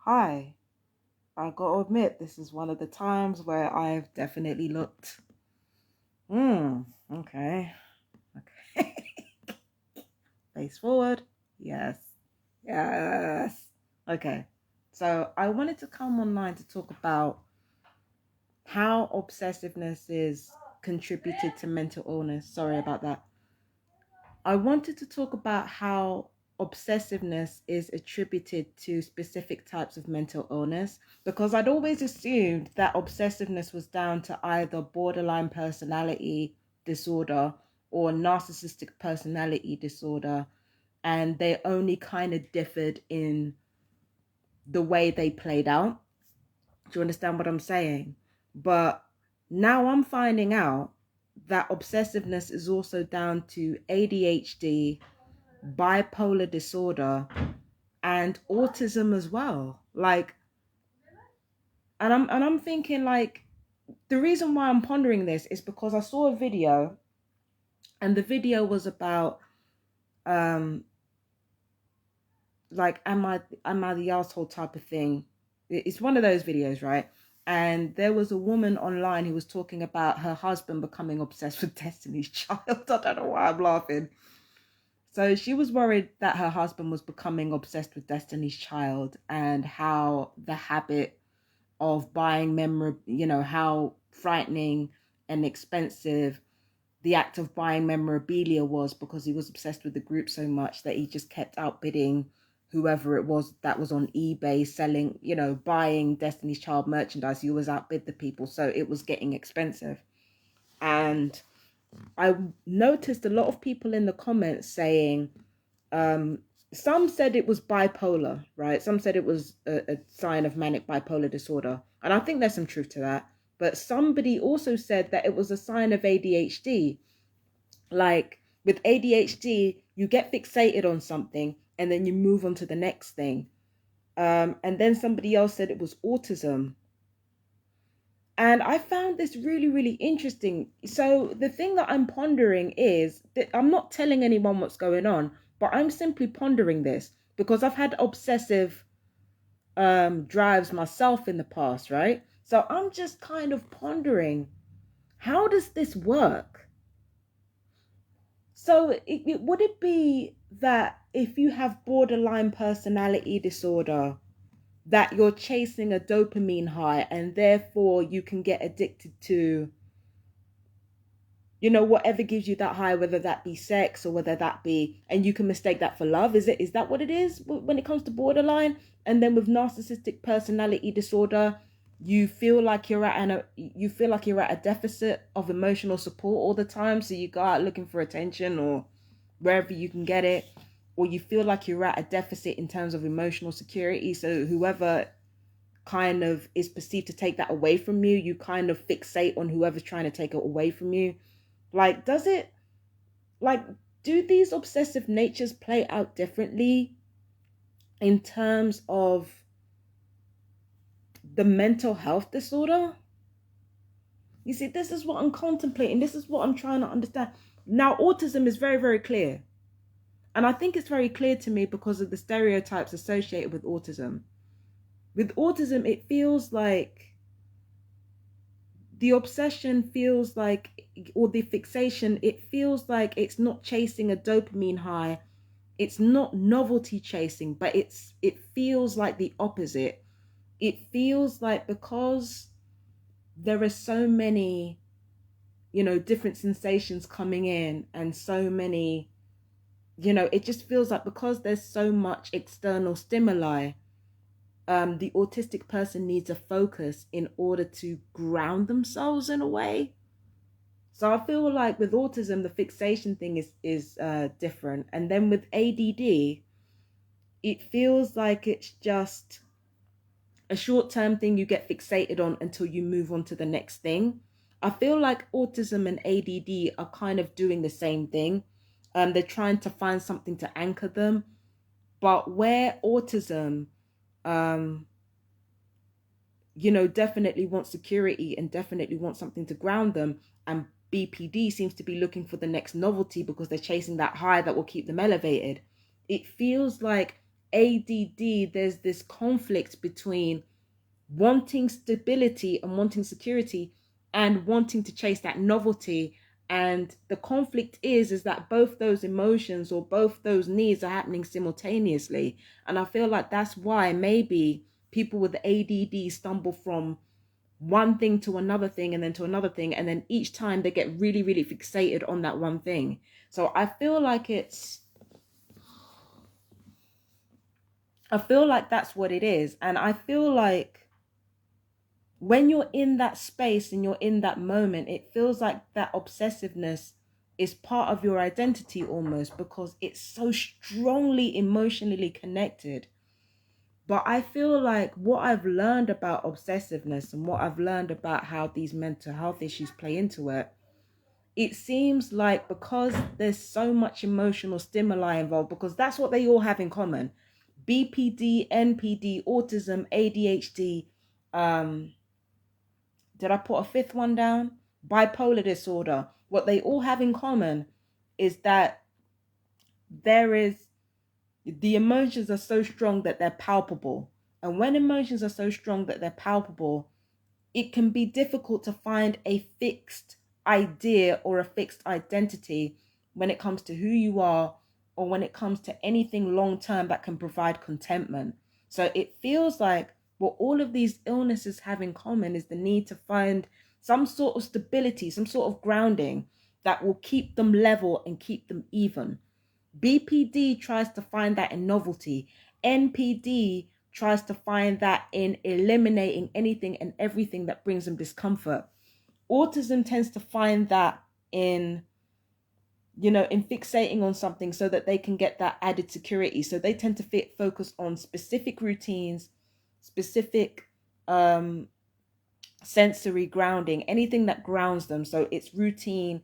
Hi, I gotta admit, this is one of the times where I've definitely looked. Okay. Okay. Face forward. Yes. Yes. Okay. So I wanted to come online to talk about how obsessiveness is contributed to mental illness. Sorry about that. I wanted to talk about how obsessiveness is attributed to specific types of mental illness because I'd always assumed that obsessiveness was down to either borderline personality disorder or narcissistic personality disorder, and they only kind of differed in the way they played out. Do you understand what I'm saying? But now I'm finding out that obsessiveness is also down to ADHD, bipolar disorder, and autism as well. And I'm thinking, the reason why I'm pondering this is because I saw a video, and the video was about um am I the asshole type of thing. It's one of those videos, right? And there was a woman online who was talking about her husband becoming obsessed with Destiny's Child. I don't know why I'm laughing. So she was worried that her husband was becoming obsessed with Destiny's Child, and how the habit of buying how frightening and expensive the act of buying memorabilia was, because he was obsessed with the group so much that he just kept outbidding whoever it was that was on eBay selling, buying Destiny's Child merchandise. He always outbid the people, so it was getting expensive. And I noticed a lot of people in the comments saying, um, some said it was bipolar, right? Some said it was a sign of manic bipolar disorder. And I think there's some truth to that. But somebody also said that it was a sign of ADHD. Like with ADHD, you get fixated on something and then you move on to the next thing. And then somebody else said it was autism. And I found this really, really interesting. So the thing that I'm pondering is that I'm not telling anyone what's going on, but I'm simply pondering this because I've had obsessive drives myself in the past, right? So I'm just kind of pondering, how does this work? So would it be that if you have borderline personality disorder, that you're chasing a dopamine high and therefore you can get addicted to, whatever gives you that high, whether that be sex or whether that be, and you can mistake that for love? Is that what it is when it comes to borderline? And then with narcissistic personality disorder, you feel like you're at a deficit of emotional support all the time, so you go out looking for attention or wherever you can get it, or you feel like you're at a deficit in terms of emotional security, so whoever kind of is perceived to take that away from you, you kind of fixate on whoever's trying to take it away from you. Like, does it, like, do these obsessive natures play out differently in terms of the mental health disorder? You see, this is what I'm contemplating. This is what I'm trying to understand. Now, autism is very, very clear. And I think it's very clear to me because of the stereotypes associated with autism. With autism, it feels like the obsession feels like, or the fixation, it feels like it's not chasing a dopamine high. It's not novelty chasing, but it feels like the opposite. It feels like because there are so many, different sensations coming in, and so many, it just feels like because there's so much external stimuli, the autistic person needs a focus in order to ground themselves in a way. So I feel like with autism, the fixation thing is different. And then with ADD, it feels like it's just a short-term thing you get fixated on until you move on to the next thing. I feel like autism and ADD are kind of doing the same thing. They're trying to find something to anchor them. But where autism, um, definitely wants security and definitely wants something to ground them, and BPD seems to be looking for the next novelty because they're chasing that high that will keep them elevated. It feels like ADD, there's this conflict between wanting stability and wanting security and wanting to chase that novelty. And the conflict is that both those emotions or both those needs are happening simultaneously. And I feel like that's why maybe people with ADD stumble from one thing to another thing and then to another thing, and then each time they get really, really fixated on that one thing. So I feel like that's what it is. And I feel like when you're in that space and you're in that moment, it feels like that obsessiveness is part of your identity almost, because it's so strongly emotionally connected. But I feel like what I've learned about obsessiveness and what I've learned about how these mental health issues play into it, it seems like because there's so much emotional stimuli involved, because that's what they all have in common: BPD, NPD, autism, ADHD. Did I put a fifth one down? Bipolar disorder. What they all have in common is that there is the emotions are so strong that they're palpable. And when emotions are so strong that they're palpable, it can be difficult to find a fixed idea or a fixed identity when it comes to who you are, or when it comes to anything long term that can provide contentment. So it feels like what all of these illnesses have in common is the need to find some sort of stability, some sort of grounding that will keep them level and keep them even. BPD tries to find that in novelty. NPD tries to find that in eliminating anything and everything that brings them discomfort. Autism tends to find that in, in fixating on something so that they can get that added security. So they tend to focus on specific routines, specific sensory grounding, anything that grounds them. So it's routine,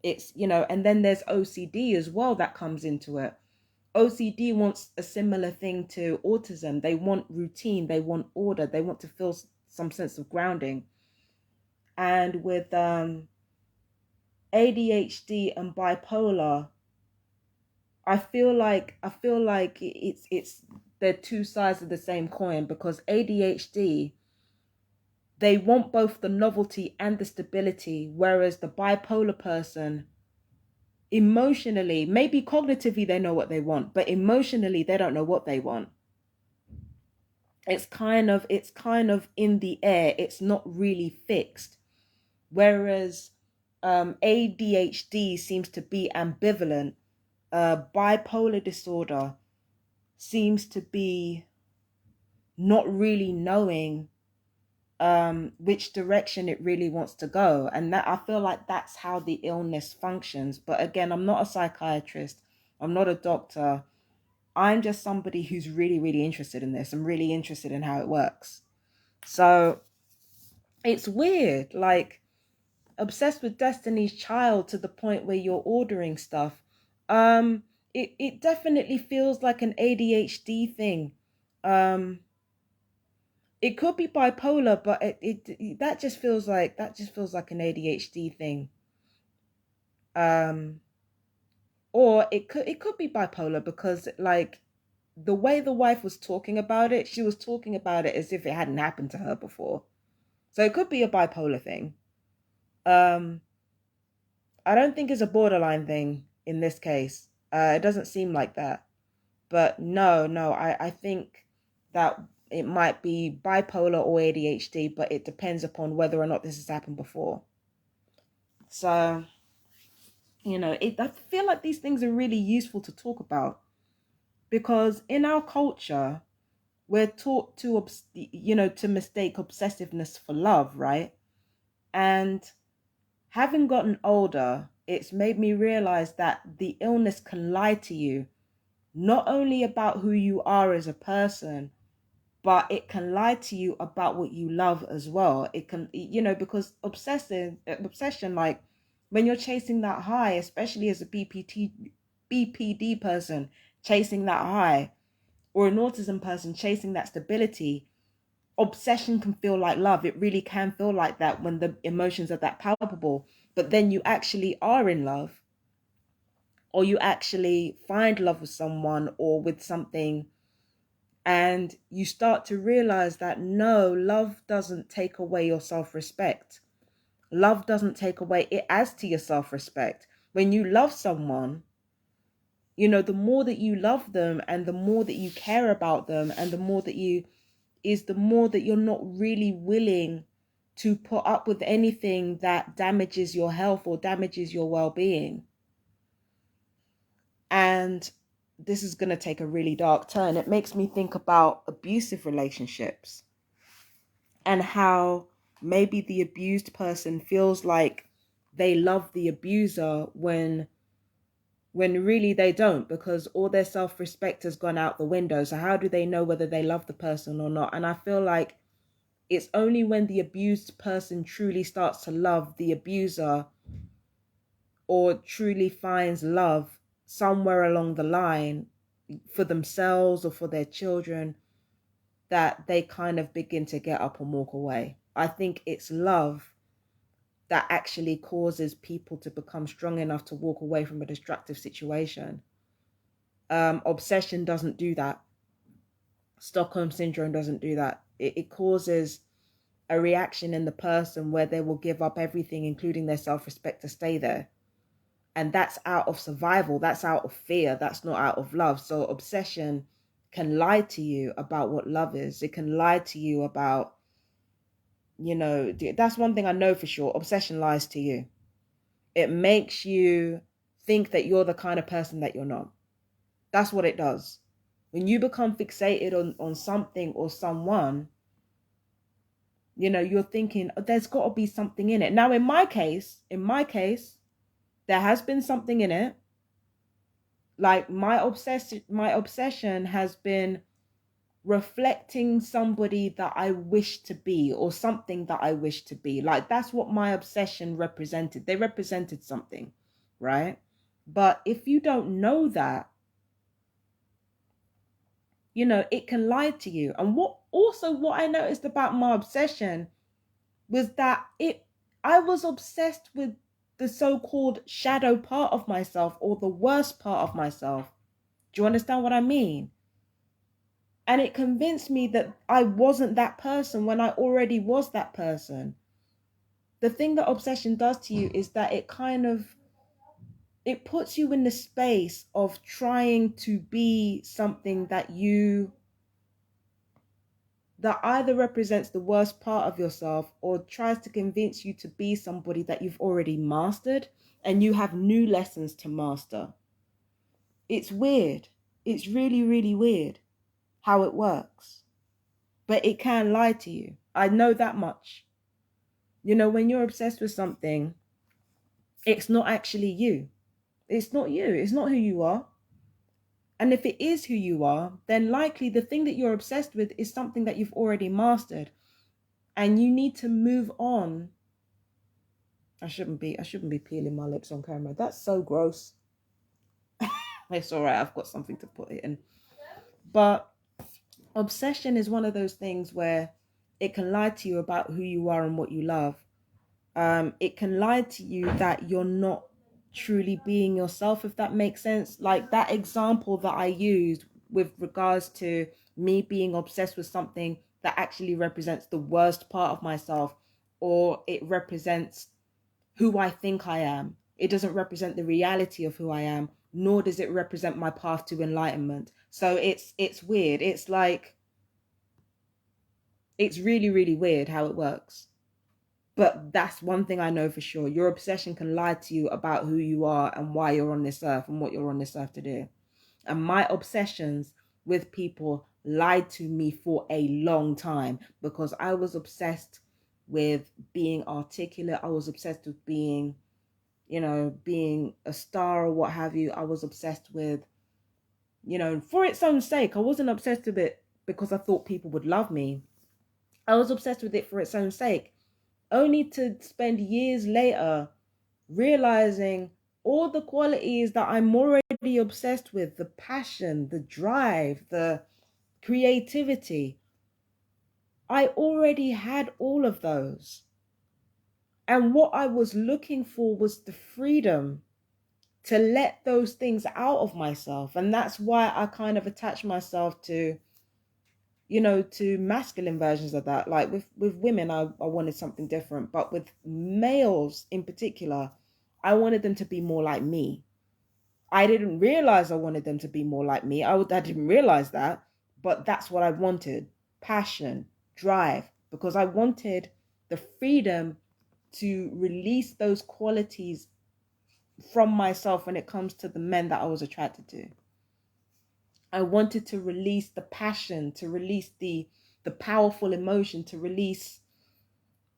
it's, and then there's OCD as well that comes into it. OCD wants a similar thing to autism. They want routine, they want order, they want to feel some sense of grounding. And with ADHD and bipolar, I feel like it's they're two sides of the same coin, because ADHD, they want both the novelty and the stability, whereas the bipolar person, emotionally, maybe cognitively they know what they want, but emotionally they don't know what they want. It's kind of in the air. It's not really fixed. Whereas ADHD seems to be ambivalent. Bipolar disorder seems to be not really knowing which direction it really wants to go. And that, I feel like that's how the illness functions. But again, I'm not a psychiatrist. I'm not a doctor. I'm just somebody who's really, really interested in this. I'm really interested in how it works. So it's weird, like obsessed with Destiny's Child to the point where you're ordering stuff. It definitely feels like an ADHD thing. It could be bipolar, but that just feels like an ADHD thing. Um, or it could be bipolar, because like the way the wife was talking about it, she was talking about it as if it hadn't happened to her before. So it could be a bipolar thing. Um, I don't think it's a borderline thing in this case. It doesn't seem like that. But no, I think that it might be bipolar or ADHD, but it depends upon whether or not this has happened before. So, I feel like these things are really useful to talk about, because in our culture, we're taught to mistake obsessiveness for love, right? And having gotten older, it's made me realize that the illness can lie to you, not only about who you are as a person, but it can lie to you about what you love as well. It can, because obsession, like when you're chasing that high, especially as a BPD person chasing that high, or an autism person chasing that stability, obsession can feel like love. It really can feel like that when the emotions are that palpable. But then you actually are in love, or you actually find love with someone or with something, And you start to realize that no, love doesn't take away your self-respect. Love doesn't take away, it adds to your self-respect. When you love someone, you know, the more that you love them and the more that you care about them and the more that the more that you're not really willing to put up with anything that damages your health or damages your well-being. And this is going to take a really dark turn. It makes me think about abusive relationships and how maybe the abused person feels like they love the abuser when really they don't, because all their self-respect has gone out the window. So how do they know whether they love the person or not? And I feel like it's only when the abused person truly starts to love the abuser or truly finds love somewhere along the line for themselves or for their children that they kind of begin to get up and walk away. I think it's love that actually causes people to become strong enough to walk away from a destructive situation. Obsession doesn't do that. Stockholm syndrome doesn't do that. It causes a reaction in the person where they will give up everything, including their self-respect, to stay there. And that's out of survival. That's out of fear. That's not out of love. So obsession can lie to you about what love is. It can lie to you about, you know, that's one thing I know for sure. Obsession lies to you. It makes you think that you're the kind of person that you're not. That's what it does. When you become fixated on something or someone, you know, you're thinking, oh, there's got to be something in it. Now, in my case, there has been something in it. Like my obsession has been reflecting somebody that I wish to be or something that I wish to be. Like that's what my obsession represented. They represented something, right? But if you don't know that, you know, it can lie to you. And what I noticed about my obsession was that I was obsessed with the so-called shadow part of myself or the worst part of myself. Do you understand what I mean? And it convinced me that I wasn't that person when I already was that person. The thing that obsession does to you is that it puts you in the space of trying to be something that either represents the worst part of yourself or tries to convince you to be somebody that you've already mastered and you have new lessons to master. It's weird. It's really, really weird how it works. But it can lie to you. I know that much. You know, when you're obsessed with something, it's not actually you. It's not you. It's not who you are. And if it is who you are, then likely the thing that you're obsessed with is something that you've already mastered. And you need to move on. I shouldn't be peeling my lips on camera. That's so gross. It's all right. I've got something to put it in. But obsession is one of those things where it can lie to you about who you are and what you love. It can lie to you that you're not truly being yourself, if that makes sense. Like that example that I used with regards to me being obsessed with something that actually represents the worst part of myself, or it represents who I think I am. It doesn't represent the reality of who I am, nor does it represent my path to enlightenment. So it's weird. It's like, it's really, really weird how it works. But that's one thing I know for sure. Your obsession can lie to you about who you are and why you're on this earth and what you're on this earth to do. And my obsessions with people lied to me for a long time because I was obsessed with being articulate. I was obsessed with being, you know, being a star or what have you. I was obsessed with, you know, for its own sake. I wasn't obsessed with it because I thought people would love me. I was obsessed with it for its own sake, only to spend years later realizing all the qualities that I'm already obsessed with, the passion, the drive, the creativity. I already had all of those. And what I was looking for was the freedom to let those things out of myself. And that's why I kind of attach myself to to masculine versions of that. Like with women, I wanted something different, but with males in particular, I wanted them to be more like me. I didn't realize I wanted them to be more like me. I didn't realize that, but that's what I wanted. Passion, drive, because I wanted the freedom to release those qualities from myself when it comes to the men that I was attracted to. I wanted to release the passion, to release the powerful emotion, to release,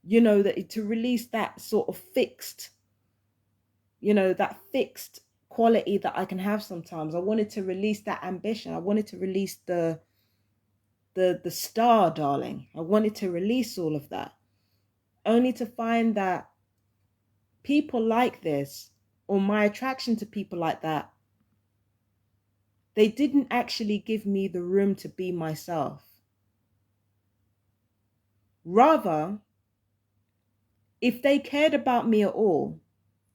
to release that sort of fixed, that fixed quality that I can have sometimes. I wanted to release that ambition. I wanted to release the star, darling. I wanted to release all of that, only to find that people like this, or my attraction to people like that, they didn't actually give me the room to be myself. Rather, if they cared about me at all,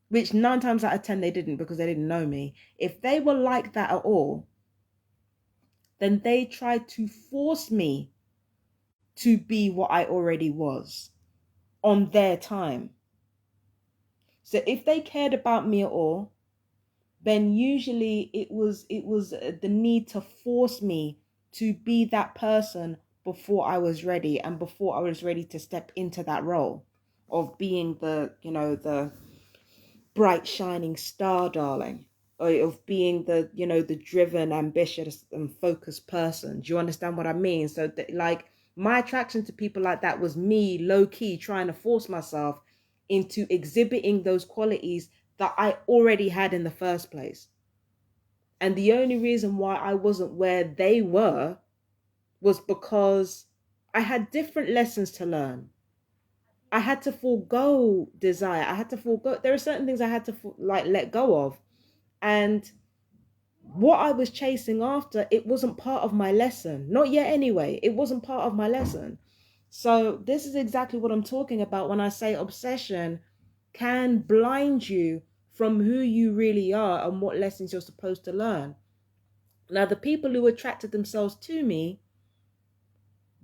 which 9 times out of 10 they didn't, because they didn't know me, if they were like that at all, then they tried to force me to be what I already was on their time. So if they cared about me at all, then usually it was the need to force me to be that person before I was ready, and before I was ready to step into that role of being the bright shining star, darling, or of being the driven, ambitious and focused person. Do you understand what I mean? So like, my attraction to people like that was me low key trying to force myself into exhibiting those qualities that I already had in the first place. And the only reason why I wasn't where they were was because I had different lessons to learn. I had to forego desire. I had to forego. There are certain things I had to let go of. And what I was chasing after, it wasn't part of my lesson. Not yet anyway. It wasn't part of my lesson. So this is exactly what I'm talking about when I say obsession can blind you from who you really are and what lessons you're supposed to learn. Now, the people who attracted themselves to me,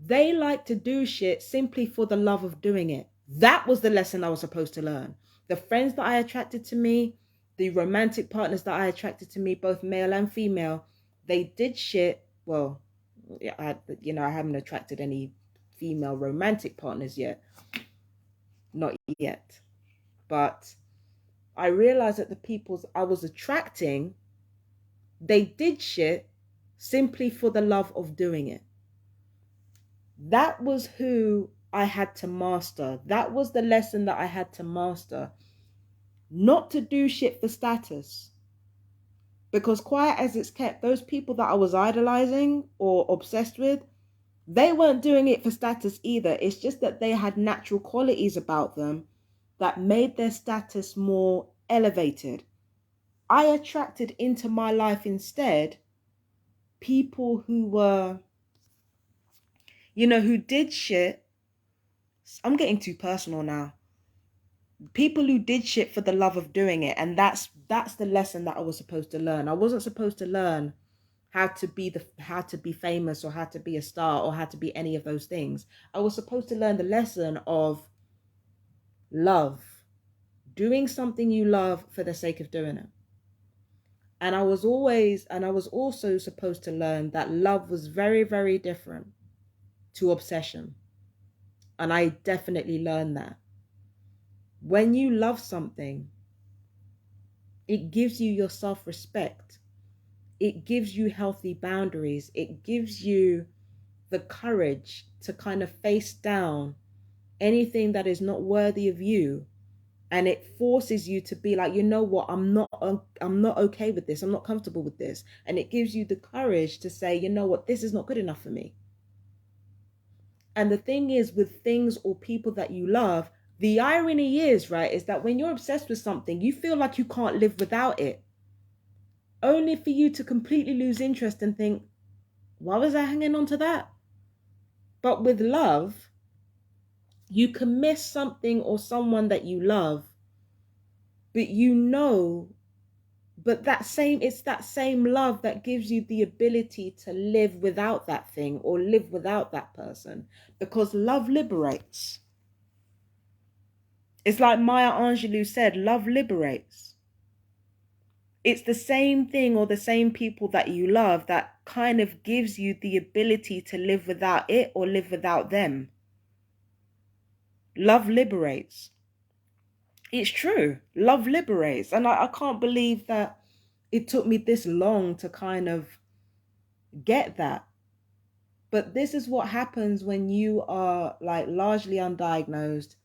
they like to do shit simply for the love of doing it. That was the lesson I was supposed to learn. The friends that I attracted to me, the romantic partners that I attracted to me, both male and female, they did shit. Well, I haven't attracted any female romantic partners yet. Not yet. But I realized that the people I was attracting, they did shit simply for the love of doing it. That was who I had to master. That was the lesson that I had to master. Not to do shit for status. Because quiet as it's kept, those people that I was idolizing or obsessed with, they weren't doing it for status either. It's just that they had natural qualities about them that made their status more elevated. I attracted into my life instead people who were, who did shit. I'm getting too personal now. People who did shit for the love of doing it. And that's the lesson that I was supposed to learn. I wasn't supposed to learn how to be famous, or how to be a star, or how to be any of those things. I was supposed to learn the lesson of love, doing something you love for the sake of doing it. And I was also supposed to learn that love was very, very different to obsession. And I definitely learned that. When you love something, it gives you your self-respect. It gives you healthy boundaries. It gives you the courage to kind of face down anything that is not worthy of you. And it forces you to be like, you know what, I'm not okay with this. I'm not comfortable with this. And it gives you the courage to say, you know what, this is not good enough for me. And the thing is, with things or people that you love, the irony is, right, is that when you're obsessed with something, you feel like you can't live without it. Only for you to completely lose interest and think, why was I hanging on to that? But with love, you can miss something or someone that you love, but But it's that same love that gives you the ability to live without that thing or live without that person, because love liberates. It's like Maya Angelou said, love liberates. It's the same thing or the same people that you love that kind of gives you the ability to live without it or live without them. Love liberates. It's true. Love liberates. And I can't believe that it took me this long to kind of get that. But this is what happens when you are like largely undiagnosed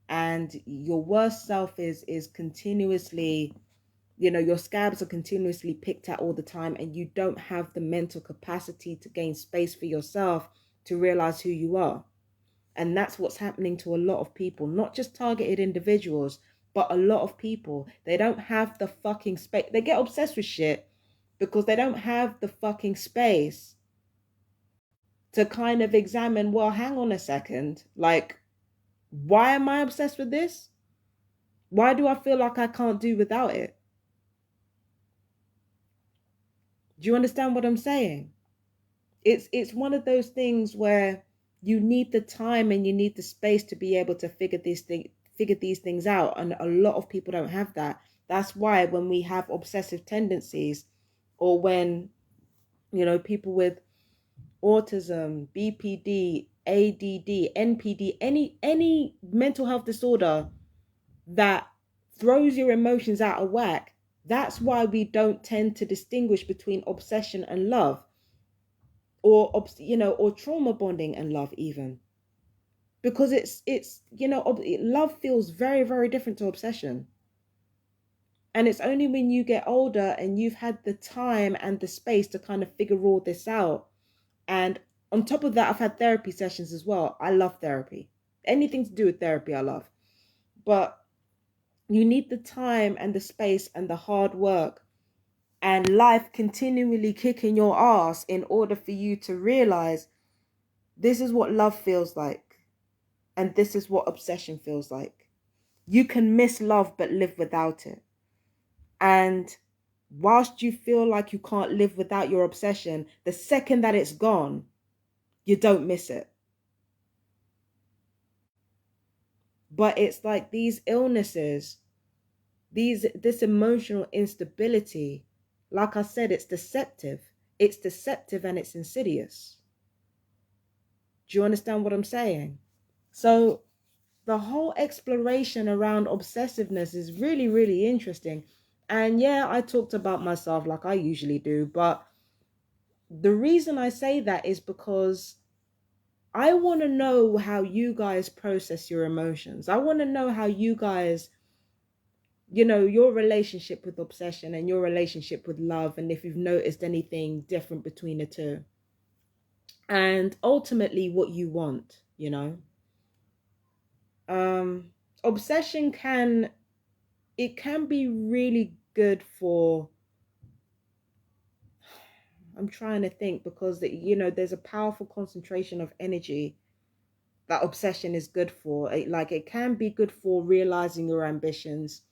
and your worst self is continuously, your scabs are continuously picked at all the time, and you don't have the mental capacity to gain space for yourself to realize who you are. And that's what's happening to a lot of people, not just targeted individuals, but a lot of people. They don't have the fucking space. They get obsessed with shit because they don't have the fucking space to kind of examine, well, hang on a second. Like, why am I obsessed with this? Why do I feel like I can't do without it? Do you understand what I'm saying? It's one of those things where you need the time and you need the space to be able to figure these things out, and a lot of people don't have that. That's why when we have obsessive tendencies, or when people with autism, BPD, ADD, NPD, any mental health disorder that throws your emotions out of whack, that's why we don't tend to distinguish between obsession and love, or trauma bonding and love even, because love feels very, very different to obsession. And it's only when you get older and you've had the time and the space to kind of figure all this out. And on top of that, I've had therapy sessions as well. I love therapy. Anything to do with therapy, I love. But you need the time and the space and the hard work and life continually kicking your ass in order for you to realize this is what love feels like. And this is what obsession feels like. You can miss love but live without it. And whilst you feel like you can't live without your obsession, the second that it's gone, you don't miss it. But it's like these illnesses, this emotional instability, like I said, it's deceptive. It's deceptive and it's insidious. Do you understand what I'm saying? So the whole exploration around obsessiveness is really, really interesting. And yeah, I talked about myself like I usually do, but the reason I say that is because I want to know how you guys process your emotions. I want to know how you guys, your relationship with obsession and your relationship with love, and if you've noticed anything different between the two. And ultimately what you want, obsession can be really good for, I'm trying to think, because there's a powerful concentration of energy that obsession is good for. It can be good for realizing your ambitions.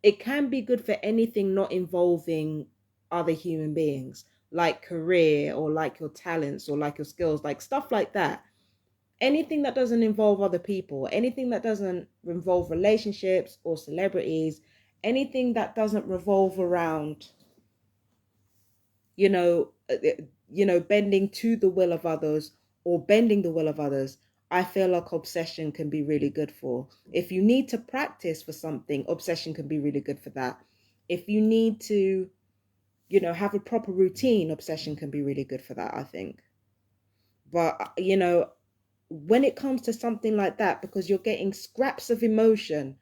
It can be good for anything not involving other human beings, like career or like your talents or like your skills, like stuff like that. Anything that doesn't involve other people, anything that doesn't involve relationships or celebrities, anything that doesn't revolve around, bending to the will of others or bending the will of others, I feel like obsession can be really good for. If you need to practice for something, obsession can be really good for that. If you need to, have a proper routine, obsession can be really good for that, I think. But, when it comes to something like that, because you're getting scraps of emotion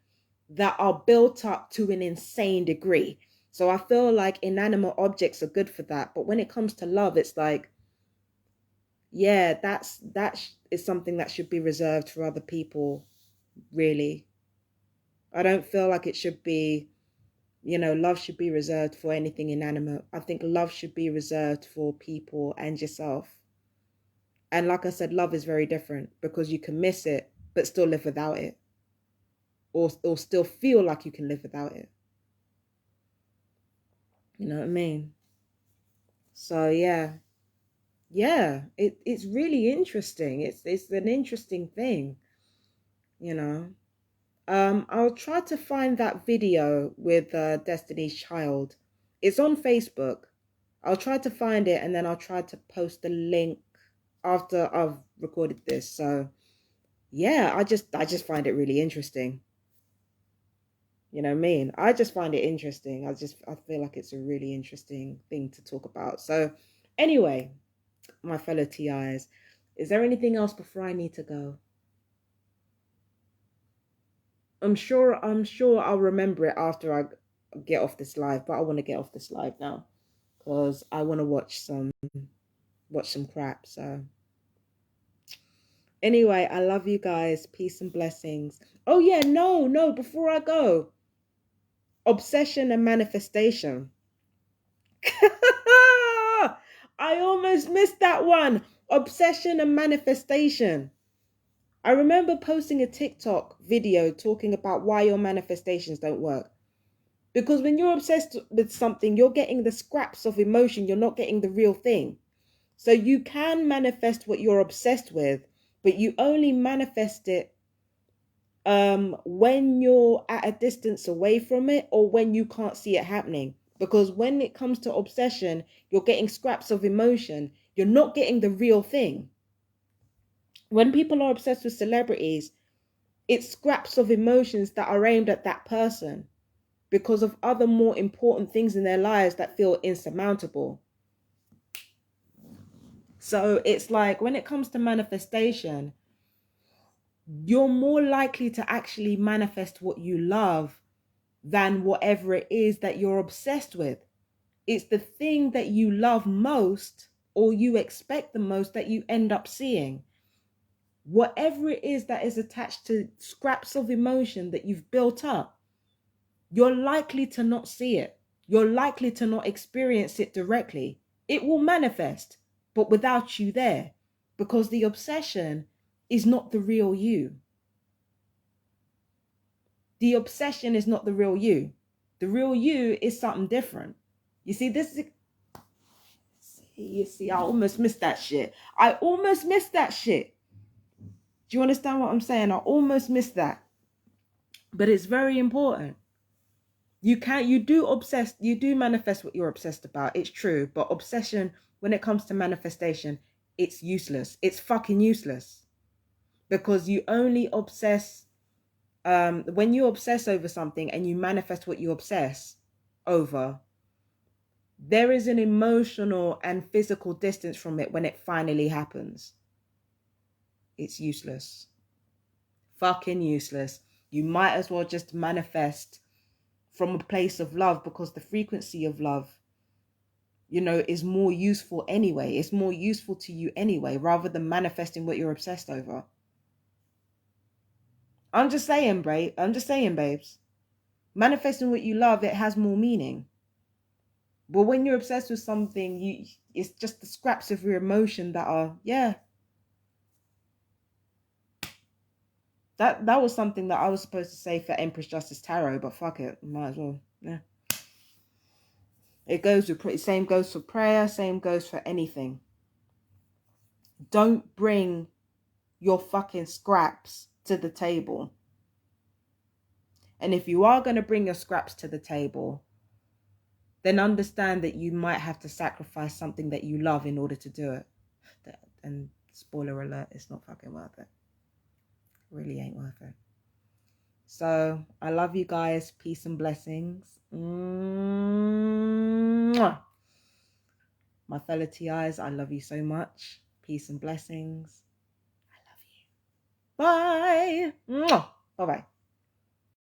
that are built up to an insane degree. So I feel like inanimate objects are good for that. But when it comes to love, it's like, yeah, that is something that should be reserved for other people, really. I don't feel like it should be, love should be reserved for anything inanimate. I think love should be reserved for people and yourself. And like I said, love is very different because you can miss it, but still live without it. Or still feel like you can live without it. You know what I mean? So yeah, it's really interesting. It's an interesting thing, you know. I'll try to find that video with Destiny's Child. It's on Facebook. I'll try to find it, and then I'll try to post the link after I've recorded this. So yeah, I just find it really interesting. You know what I mean? I just find it interesting. I feel like it's a really interesting thing to talk about. So anyway, my fellow TIs, is there anything else before I need to go? I'm sure I'll remember it after I get off this live, but I want to get off this live now because I want to watch some crap. So anyway, I love you guys. Peace and blessings. Oh yeah, no, before I go, obsession and manifestation. I almost missed that one. Obsession and manifestation. I remember posting a TikTok video talking about why your manifestations don't work. Because when you're obsessed with something, you're getting the scraps of emotion, you're not getting the real thing. So you can manifest what you're obsessed with, but you only manifest it when you're at a distance away from it or when you can't see it happening. Because when it comes to obsession, you're getting scraps of emotion, you're not getting the real thing. When people are obsessed with celebrities, it's scraps of emotions that are aimed at that person because of other more important things in their lives that feel insurmountable. So it's like when it comes to manifestation, you're more likely to actually manifest what you love than whatever it is that you're obsessed with. It's the thing that you love most or you expect the most that you end up seeing. Whatever it is that is attached to scraps of emotion that you've built up, you're likely to not see it. You're likely to not experience it directly. It will manifest, but without you there, because the obsession is not the real you. The obsession is not the real you. The real you is something different. You see, I almost missed that shit. I almost missed that shit. Do you understand what I'm saying? I almost missed that. But it's very important. You do manifest what you're obsessed about. It's true. But obsession, when it comes to manifestation, it's useless. It's fucking useless. Because you only obsess, when you obsess over something and you manifest what you obsess over, there is an emotional and physical distance from it when it finally happens. It's useless. Fucking useless. You might as well just manifest from a place of love, because the frequency of love, is more useful anyway. It's more useful to you anyway, rather than manifesting what you're obsessed over. I'm just saying, babes. Manifesting what you love, it has more meaning. But when you're obsessed with something, it's just the scraps of your emotion that are, That was something that I was supposed to say for Empress Justice Tarot, but fuck it, might as well. Yeah. It goes with same goes for prayer, same goes for anything. Don't bring your fucking scraps to the table. And if you are going to bring your scraps to the table, then understand that you might have to sacrifice something that you love in order to do it. And spoiler alert, it's not fucking worth it. It really ain't worth it. So I love you guys. Peace and blessings. Mwah. My fellow TIs, I love you so much. Peace and blessings. I love you. Bye. Mwah. Bye-bye.